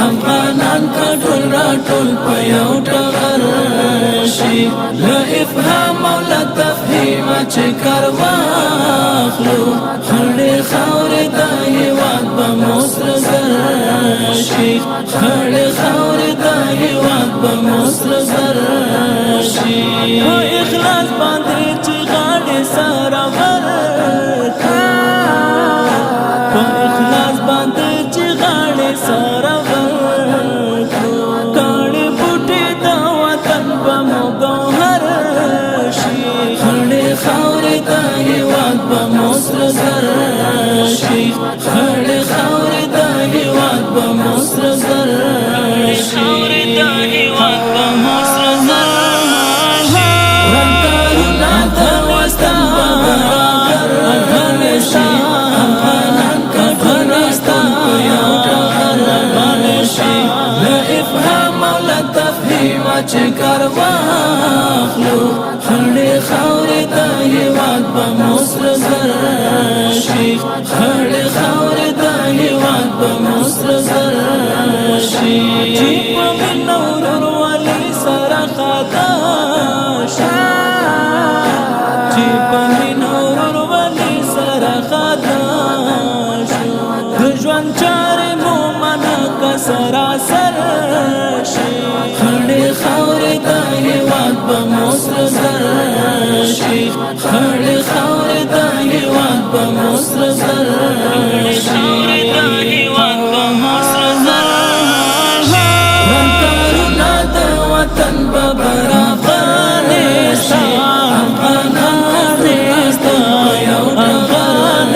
افغانان کټول راټول په یو ټغر شي له افهام او له تفهیم چې کار واخلو خړې خاورې د هېواد به مو سره زر شي خړې خاورې د هېواد به مو سره زر شي په اخلاص باندې چې غاړې سره ورکړو په اخلاص باندې چې غاړې سره خړې خاورې د هېواد به مو سره زر شي رنګارونه د وطن به برابر شي افغانان کافرستان په یو ټغر شي له افهام او له تفهیمه چې کار واخلو خړې خاورې د هېواد به مو سره زر شي خړې خاورې د هېواد به مو سره زر شي چې په مینه ورورولۍ سره خطا شي چې په مینه ورورولۍ سره خطا شي د ژوند چارې مو منع که سراسر شي خړې خاورې د هېواد به مو سره زر شي خړې خاورې د هېواد به مو سره زر شي رنګارونه د وطن به برابر شي افغانان کافرستان په یو ټغر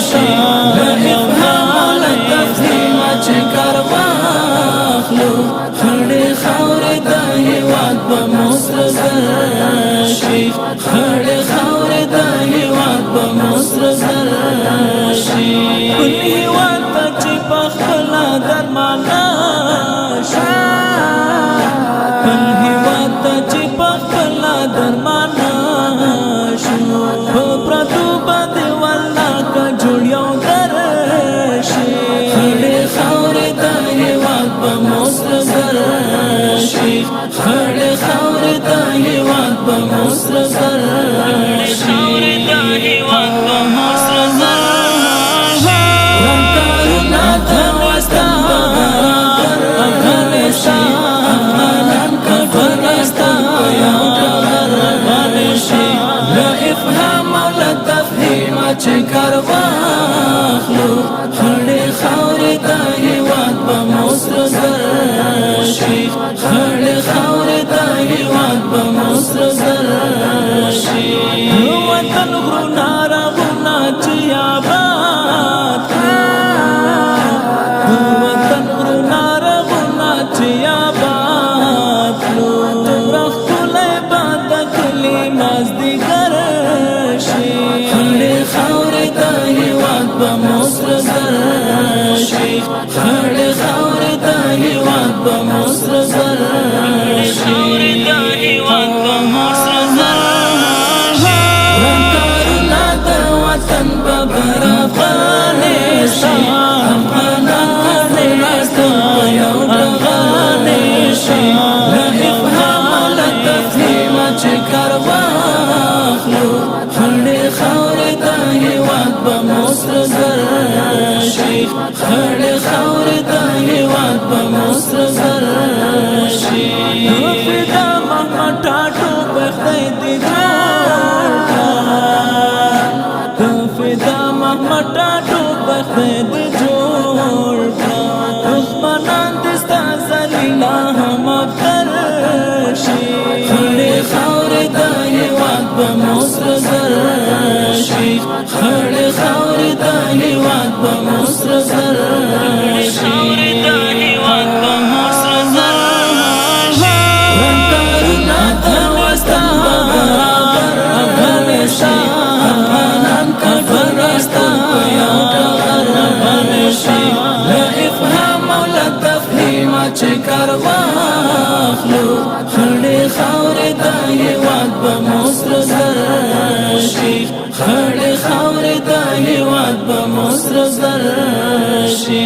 شي له افهام او له تفهیمه چې کار واخلو خړې خاورې د هېواد به مو سره زر شي خړې خاورې د هېواد به مو سره زر شي بل هېواد ته چې پخپله درمانه شي بل هېواد ته چې پخپله درمانه شي په پردو باندې والله که جوړ یو در شي خړې خاورې د هېواد به مو سره زر شي خړې خاورې د هېواد به مو سره زر شي رنګارونه د وطن به برابر شي افغانان کافرستان په یو ټغر شي له افهام او له تفهیمه چې کار واخلو خړې خاورې د هېواد به مو سره زر شي خړې خاورې د هېواد به مو سره زر شي د وطن غرونه رغونه چې آباد د وطن غرونه رغونه چې آباد کړو دومره ښکلی به د کلي مازدیګر شي خړې خاورې د هېواد به مو سره زر شي خړې خاورې د هېواد به مو سره زر شي رنګارونه د وطن به برابر شي افغانان کافرستان په یو ټغر شي له افهام او له تفهیمه چې کار واخلو خړې خاورې د هېواد به مو سره زر شي خړې خاورې د هېواد به مو سره زر شي فدا محمد ټاټو به خدای دې جوړ کړه فدا محمد ټاټو به خدای دې جوړ کړه دښمنان دې ستا ذلیله هم ابتر شي خړې خاورې د هېواد به مو سره زر شي خړې خاورې د هېواد به مو سره زر شي رنګارونه د وطن به برابر شي افغانان کافرستان په یو ټغر شي له افهام او له تفهیمه چې کار واخلو خړې خاورې د هیواد به مصر زر شي خړې خاورې د هیواد به مصر زر شي